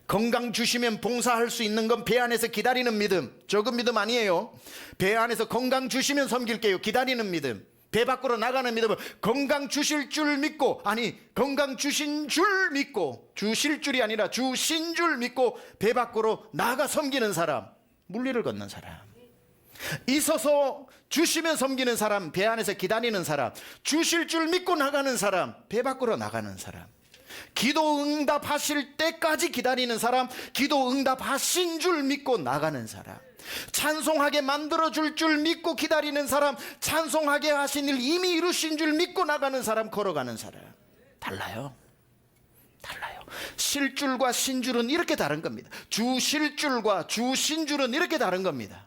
건강 주시면 봉사할 수 있는 건 배 안에서 기다리는 믿음, 적은 믿음 아니에요. 배 안에서 건강 주시면 섬길게요, 기다리는 믿음. 배 밖으로 나가는 믿음은 건강 주실 줄 믿고, 아니 건강 주신 줄 믿고, 주실 줄이 아니라 주신 줄 믿고 배 밖으로 나가 섬기는 사람, 물리를 걷는 사람. 있어서 주시면 섬기는 사람, 배 안에서 기다리는 사람, 주실 줄 믿고 나가는 사람, 배 밖으로 나가는 사람. 기도 응답하실 때까지 기다리는 사람, 기도 응답하신 줄 믿고 나가는 사람. 찬송하게 만들어줄 줄 믿고 기다리는 사람, 찬송하게 하신 일 이미 이루신 줄 믿고 나가는 사람, 걸어가는 사람. 달라요. 실줄과 신줄은 이렇게 다른 겁니다. 주실줄과 주신줄은 이렇게 다른 겁니다.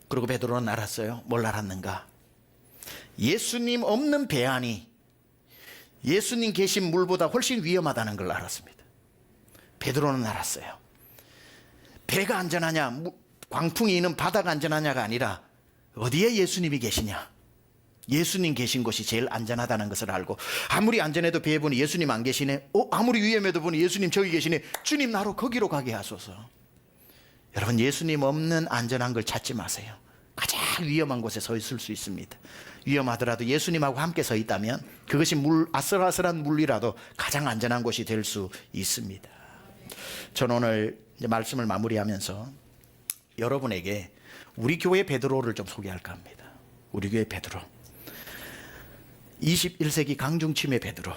그리고 베드로는 알았어요. 뭘 알았는가? 예수님 없는 배 안이 예수님 계신 물보다 훨씬 위험하다는 걸 알았습니다. 베드로는 알았어요. 배가 안전하냐, 광풍이 있는 바다가 안전하냐가 아니라 어디에 예수님이 계시냐, 예수님 계신 곳이 제일 안전하다는 것을 알고, 아무리 안전해도 배에 보니 예수님 안 계시네, 아무리 위험해도 보니 예수님 저기 계시네, 주님 나로 거기로 가게 하소서. 여러분, 예수님 없는 안전한 걸 찾지 마세요. 가장 위험한 곳에 서 있을 수 있습니다. 위험하더라도 예수님하고 함께 서 있다면 그것이 아슬아슬한 물리라도 가장 안전한 곳이 될 수 있습니다. 저는 오늘 이제 말씀을 마무리하면서 여러분에게 우리 교회 베드로를 좀 소개할까 합니다. 우리 교회 베드로, 21세기 강중침의 베드로.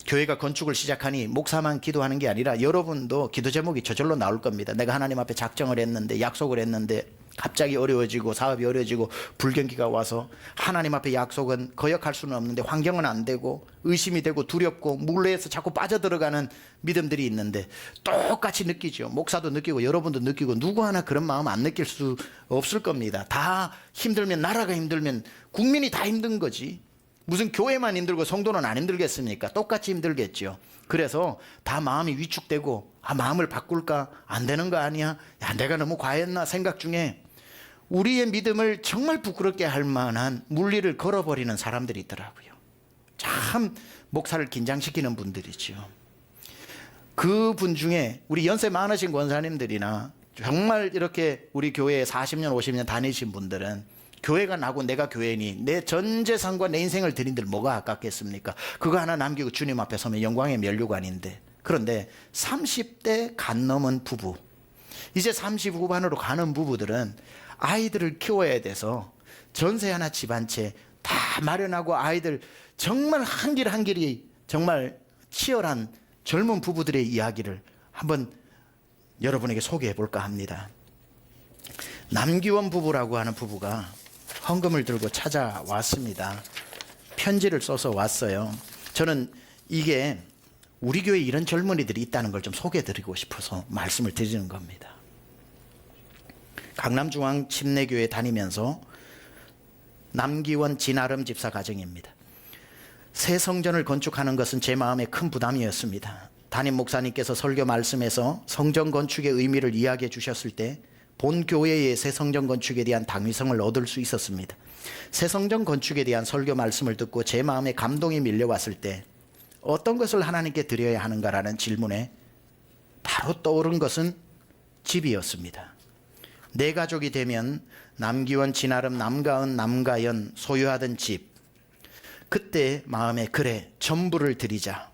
교회가 건축을 시작하니 목사만 기도하는 게 아니라 여러분도 기도 제목이 저절로 나올 겁니다. 내가 하나님 앞에 작정을 했는데, 약속을 했는데 갑자기 어려워지고 사업이 어려워지고 불경기가 와서 하나님 앞에 약속은 거역할 수는 없는데 환경은 안 되고 의심이 되고 두렵고 물레에서 자꾸 빠져들어가는 믿음들이 있는데, 똑같이 느끼죠. 목사도 느끼고 여러분도 느끼고 누구 하나 그런 마음 안 느낄 수 없을 겁니다. 다 힘들면, 나라가 힘들면 국민이 다 힘든 거지. 무슨 교회만 힘들고 성도는 안 힘들겠습니까? 똑같이 힘들겠죠. 그래서 다 마음이 위축되고, 마음을 바꿀까? 안 되는 거 아니야? 야, 내가 너무 과했나? 생각 중에 우리의 믿음을 정말 부끄럽게 할 만한 물리를 걸어버리는 사람들이 있더라고요. 참 목사를 긴장시키는 분들이죠. 그 분 중에 우리 연세 많으신 권사님들이나 정말 이렇게 우리 교회에 40년 50년 다니신 분들은 교회가 나고 내가 교회니 내 전 재산과 내 인생을 드린들 뭐가 아깝겠습니까? 그거 하나 남기고 주님 앞에 서면 영광의 면류관인데. 그런데 30대 간 넘은 부부, 이제 30 후반으로 가는 부부들은 아이들을 키워야 돼서 전세 하나 집 한 채 다 마련하고 아이들, 정말 한 길 한 길이 정말 치열한 젊은 부부들의 이야기를 한번 여러분에게 소개해 볼까 합니다. 남기원 부부라고 하는 부부가 헌금을 들고 찾아왔습니다. 편지를 써서 왔어요. 저는 이게 우리 교회에 이런 젊은이들이 있다는 걸 좀 소개해드리고 싶어서 말씀을 드리는 겁니다. 강남중앙 침례교회 다니면서 남기원 진아름 집사 가정입니다. 새 성전을 건축하는 것은 제 마음에 큰 부담이었습니다. 담임 목사님께서 설교 말씀에서 성전 건축의 의미를 이야기해 주셨을 때 본 교회의 새 성전 건축에 대한 당위성을 얻을 수 있었습니다. 새 성전 건축에 대한 설교 말씀을 듣고 제 마음에 감동이 밀려왔을 때 어떤 것을 하나님께 드려야 하는가라는 질문에 바로 떠오른 것은 집이었습니다. 내 가족이 되면 남기원, 진아름, 남가은, 남가연 소유하던 집, 그때 마음에 그래 전부를 드리자.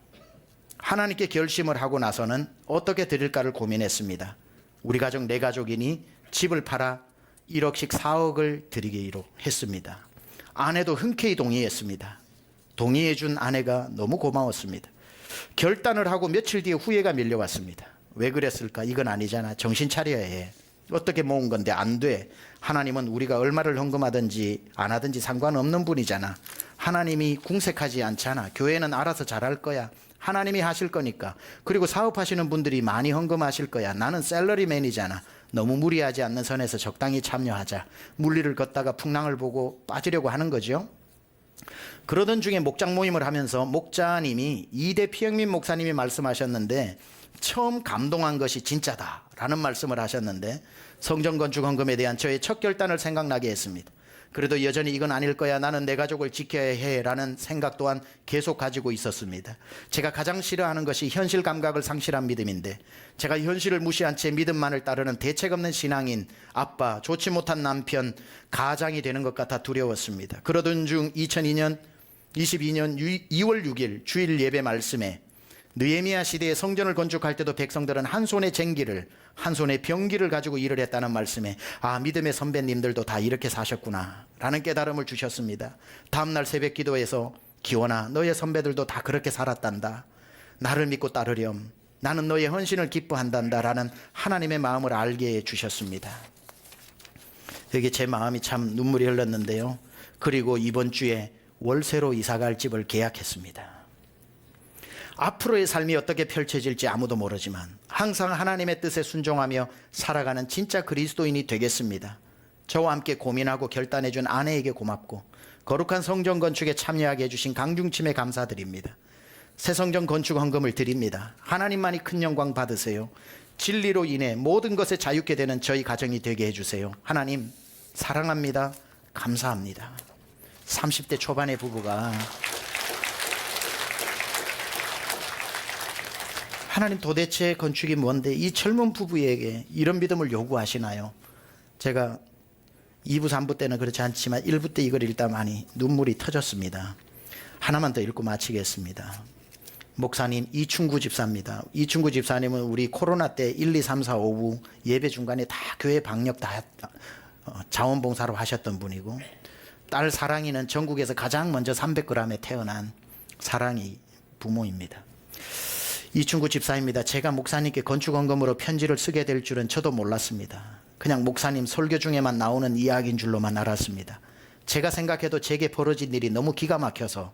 하나님께 결심을 하고 나서는 어떻게 드릴까를 고민했습니다. 우리 가족 내 가족이니 집을 팔아 1억씩 4억을 드리기로 했습니다. 아내도 흔쾌히 동의했습니다. 동의해 준 아내가 너무 고마웠습니다. 결단을 하고 며칠 뒤에 후회가 밀려왔습니다. 왜 그랬을까? 이건 아니잖아. 정신 차려야 해. 어떻게 모은 건데 안 돼. 하나님은 우리가 얼마를 헌금하든지 안 하든지 상관없는 분이잖아. 하나님이 궁색하지 않잖아. 교회는 알아서 잘할 거야. 하나님이 하실 거니까. 그리고 사업하시는 분들이 많이 헌금하실 거야. 나는 샐러리맨이잖아. 너무 무리하지 않는 선에서 적당히 참여하자. 물리를 걷다가 풍랑을 보고 빠지려고 하는 거죠. 그러던 중에 목장 모임을 하면서 목자님이 이대 피영민 목사님이 말씀하셨는데 처음 감동한 것이 진짜다라는 말씀을 하셨는데 성전 건축 헌금에 대한 저의 첫 결단을 생각나게 했습니다. 그래도 여전히 이건 아닐 거야. 나는 내 가족을 지켜야 해라는 생각 또한 계속 가지고 있었습니다. 제가 가장 싫어하는 것이 현실 감각을 상실한 믿음인데 제가 현실을 무시한 채 믿음만을 따르는 대책 없는 신앙인, 아빠, 좋지 못한 남편, 가장이 되는 것 같아 두려웠습니다. 그러던 중 2022년 2월 6일 주일 예배 말씀에 느헤미야 시대에 성전을 건축할 때도 백성들은 한 손에 쟁기를 한 손에 병기를 가지고 일을 했다는 말씀에 아, 믿음의 선배님들도 다 이렇게 사셨구나 라는 깨달음을 주셨습니다. 다음날 새벽 기도에서 기원아, 너의 선배들도 다 그렇게 살았단다. 나를 믿고 따르렴. 나는 너의 헌신을 기뻐한단다 라는 하나님의 마음을 알게 해주셨습니다. 여기 제 마음이 참 눈물이 흘렀는데요. 그리고 이번 주에 월세로 이사갈 집을 계약했습니다. 앞으로의 삶이 어떻게 펼쳐질지 아무도 모르지만 항상 하나님의 뜻에 순종하며 살아가는 진짜 그리스도인이 되겠습니다. 저와 함께 고민하고 결단해 준 아내에게 고맙고 거룩한 성전 건축에 참여하게 해주신 강중침에 감사드립니다. 새 성전 건축 헌금을 드립니다. 하나님만이 큰 영광 받으세요. 진리로 인해 모든 것에 자유케 되는 저희 가정이 되게 해주세요. 하나님 사랑합니다. 감사합니다. 30대 초반의 부부가 하나님 도대체 건축이 뭔데 이 젊은 부부에게 이런 믿음을 요구하시나요? 제가 2부 3부 때는 그렇지 않지만 1부 때 이걸 읽다 많이 눈물이 터졌습니다. 하나만 더 읽고 마치겠습니다. 목사님 이충구 집사입니다. 이충구 집사님은 우리 코로나 때 1, 2, 3, 4, 5부 예배 중간에 다 교회 방역 다 자원봉사로 하셨던 분이고 딸 사랑이는 전국에서 가장 먼저 300g에 태어난 사랑이 부모입니다. 이충구 집사입니다. 제가 목사님께 건축헌금으로 편지를 쓰게 될 줄은 저도 몰랐습니다. 그냥 목사님 설교 중에만 나오는 이야기인 줄로만 알았습니다. 제가 생각해도 제게 벌어진 일이 너무 기가 막혀서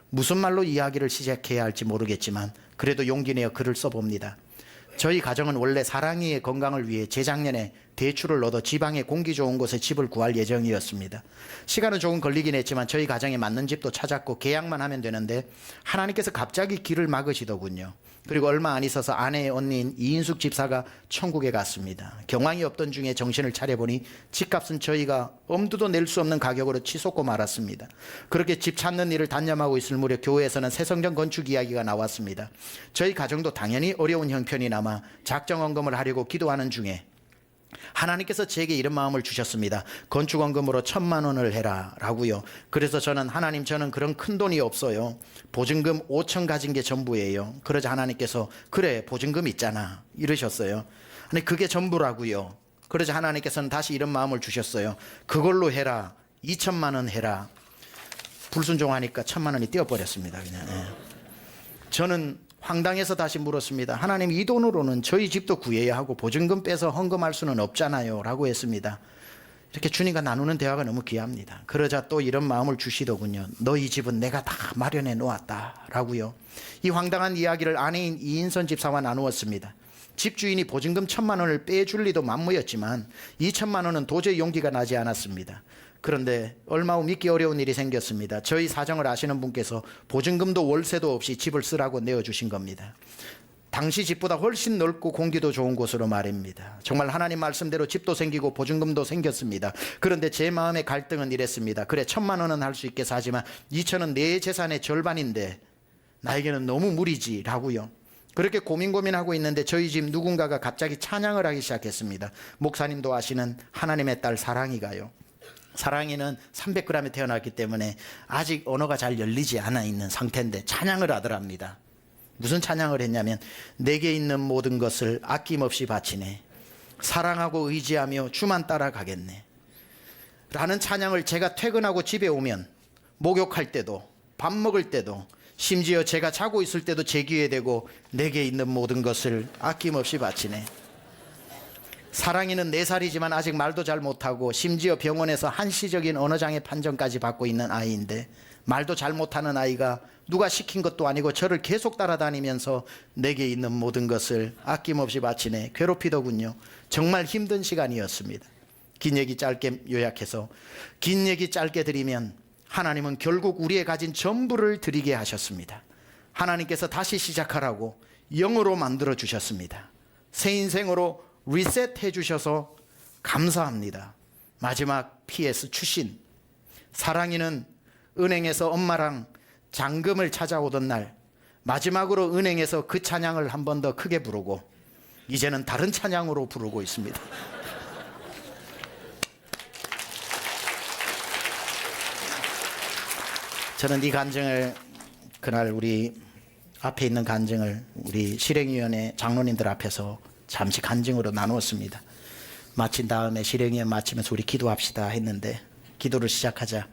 무슨 말로 이야기를 시작해야 할지 모르겠지만 그래도 용기 내어 글을 써봅니다. 저희 가정은 원래 사랑이의 건강을 위해 재작년에 대출을 얻어 지방의 공기 좋은 곳에 집을 구할 예정이었습니다. 시간은 조금 걸리긴 했지만 저희 가정에 맞는 집도 찾았고 계약만 하면 되는데 하나님께서 갑자기 길을 막으시더군요. 그리고 얼마 안 있어서 아내의 언니인 이인숙 집사가 천국에 갔습니다. 경황이 없던 중에 정신을 차려보니 집값은 저희가 엄두도 낼 수 없는 가격으로 치솟고 말았습니다. 그렇게 집 찾는 일을 단념하고 있을 무렵 교회에서는 새 성전 건축 이야기가 나왔습니다. 저희 가정도 당연히 어려운 형편이 남아 작정헌금을 하려고 기도하는 중에 하나님께서 제게 이런 마음을 주셨습니다. 건축헌금으로 1,000만 원을 해라 라고요. 그래서 저는 하나님 저는 그런 큰 돈이 없어요. 보증금 5천 가진 게 전부예요. 그러자 하나님께서 그래 보증금 있잖아 이러셨어요. 아니 그게 전부라고요. 그러자 하나님께서는 다시 이런 마음을 주셨어요. 그걸로 해라. 2천만 원 해라. 불순종하니까 1,000만 원이 떼어버렸습니다. 그냥. 저는 황당해서 다시 물었습니다. 하나님 이 돈으로는 저희 집도 구해야 하고 보증금 빼서 헌금할 수는 없잖아요 라고 했습니다. 이렇게 주님과 나누는 대화가 너무 귀합니다. 그러자 또 이런 마음을 주시더군요. 너희 집은 내가 다 마련해 놓았다라고요. 이 황당한 이야기를 아내인 이인선 집사와 나누었습니다. 집주인이 보증금 1,000만 원을 빼줄 리도 만무였지만 2,000만 원은 도저히 용기가 나지 않았습니다. 그런데 얼마 후 믿기 어려운 일이 생겼습니다. 저희 사정을 아시는 분께서 보증금도 월세도 없이 집을 쓰라고 내어주신 겁니다. 당시 집보다 훨씬 넓고 공기도 좋은 곳으로 말입니다. 정말 하나님 말씀대로 집도 생기고 보증금도 생겼습니다. 그런데 제 마음의 갈등은 이랬습니다. 그래 1,000만 원은 할 수 있게 사지만 2,000은 내 재산의 절반인데 나에게는 너무 무리지 라고요. 그렇게 고민하고 있는데 저희 집 누군가가 갑자기 찬양을 하기 시작했습니다. 목사님도 아시는 하나님의 딸 사랑이가요. 사랑이는 300g에 태어났기 때문에 아직 언어가 잘 열리지 않아 있는 상태인데 찬양을 하더랍니다. 무슨 찬양을 했냐면 내게 있는 모든 것을 아낌없이 바치네, 사랑하고 의지하며 주만 따라가겠네 라는 찬양을 제가 퇴근하고 집에 오면 목욕할 때도 밥 먹을 때도 심지어 제가 자고 있을 때도 제 귀에 대고 내게 있는 모든 것을 아낌없이 바치네. 사랑이는 4살이지만 아직 말도 잘 못하고 심지어 병원에서 한시적인 언어장애 판정까지 받고 있는 아이인데 말도 잘 못하는 아이가 누가 시킨 것도 아니고 저를 계속 따라다니면서 내게 있는 모든 것을 아낌없이 바치네 괴롭히더군요. 정말 힘든 시간이었습니다. 긴 얘기 짧게 요약해서 긴 얘기 짧게 드리면 하나님은 결국 우리의 가진 전부를 드리게 하셨습니다. 하나님께서 다시 시작하라고 영으로 만들어 주셨습니다. 새 인생으로 리셋해 주셔서 감사합니다. 마지막 PS 추신. 사랑이는 은행에서 엄마랑 잔금을 찾아오던 날 마지막으로 은행에서 그 찬양을 한 번 더 크게 부르고 이제는 다른 찬양으로 부르고 있습니다. 저는 이 간증을 그날 우리 앞에 있는 간증을 우리 실행위원회 장로님들 앞에서 잠시 간증으로 나누었습니다. 마친 다음에 실행위원 마치면서 우리 기도합시다 했는데 기도를 시작하자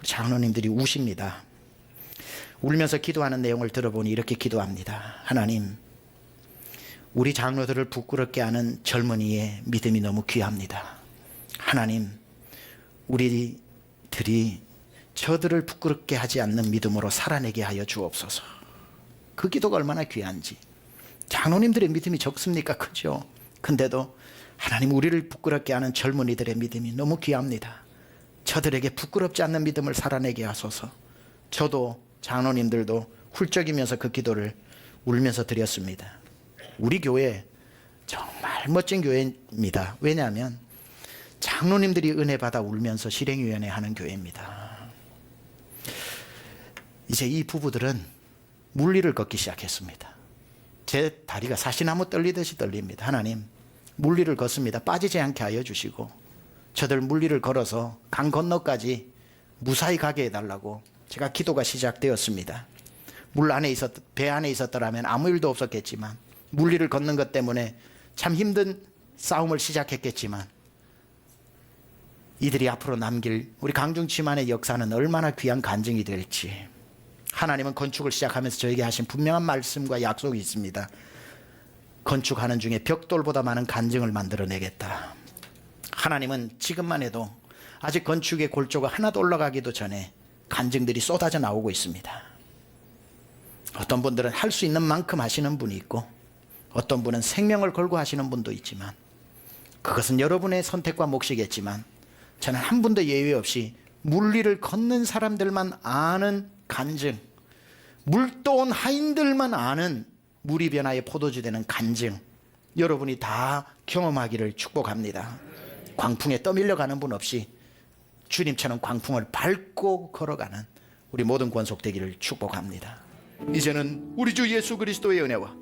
우리 장로님들이 우십니다. 울면서 기도하는 내용을 들어보니 이렇게 기도합니다. 하나님, 우리 장로들을 부끄럽게 하는 젊은이의 믿음이 너무 귀합니다. 하나님, 우리들이 저들을 부끄럽게 하지 않는 믿음으로 살아내게 하여 주옵소서. 그 기도가 얼마나 귀한지. 장로님들의 믿음이 적습니까? 크죠. 근데도 하나님, 우리를 부끄럽게 하는 젊은이들의 믿음이 너무 귀합니다. 저들에게 부끄럽지 않는 믿음을 살아내게 하소서. 저도 장로님들도 훌쩍이면서 그 기도를 울면서 드렸습니다. 우리 교회 정말 멋진 교회입니다. 왜냐하면 장로님들이 은혜 받아 울면서 실행위원회 하는 교회입니다. 이제 이 부부들은 물리를 걷기 시작했습니다. 제 다리가 사시나무 떨리듯이 떨립니다. 하나님, 물리를 걷습니다. 빠지지 않게 하여 주시고 저들 물리를 걸어서 강 건너까지 무사히 가게 해달라고 제가 기도가 시작되었습니다. 배 안에 있었더라면 아무 일도 없었겠지만 물리를 걷는 것 때문에 참 힘든 싸움을 시작했겠지만 이들이 앞으로 남길 우리 강중치만의 역사는 얼마나 귀한 간증이 될지. 하나님은 건축을 시작하면서 저에게 하신 분명한 말씀과 약속이 있습니다. 건축하는 중에 벽돌보다 많은 간증을 만들어내겠다. 하나님은 지금만 해도 아직 건축의 골조가 하나도 올라가기도 전에 간증들이 쏟아져 나오고 있습니다. 어떤 분들은 할 수 있는 만큼 하시는 분이 있고 어떤 분은 생명을 걸고 하시는 분도 있지만 그것은 여러분의 선택과 몫이겠지만 저는 한 분도 예외 없이 물리를 걷는 사람들만 아는 간증, 물도온 하인들만 아는 물이 변화의 포도주 되는 간증, 여러분이 다 경험하기를 축복합니다. 광풍에 떠밀려가는 분 없이 주님처럼 광풍을 밟고 걸어가는 우리 모든 권속되기를 축복합니다. 이제는 우리 주 예수 그리스도의 은혜와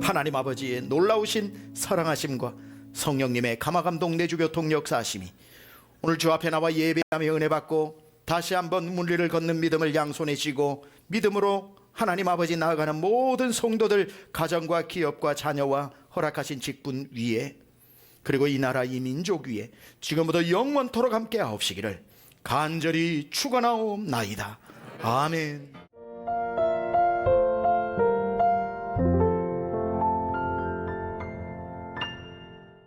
하나님 아버지의 놀라우신 사랑하심과 성령님의 감화감동 내주교통 역사하심이 오늘 주 앞에 나와 예배하며 은혜 받고 다시 한번 물리를 걷는 믿음을 양손에 쥐고 믿음으로 하나님 아버지 나아가는 모든 성도들 가정과 기업과 자녀와 허락하신 직분 위에 그리고 이 나라 이 민족 위에 지금부터 영원토록 함께 하옵시기를 간절히 축원하옵나이다. 아멘.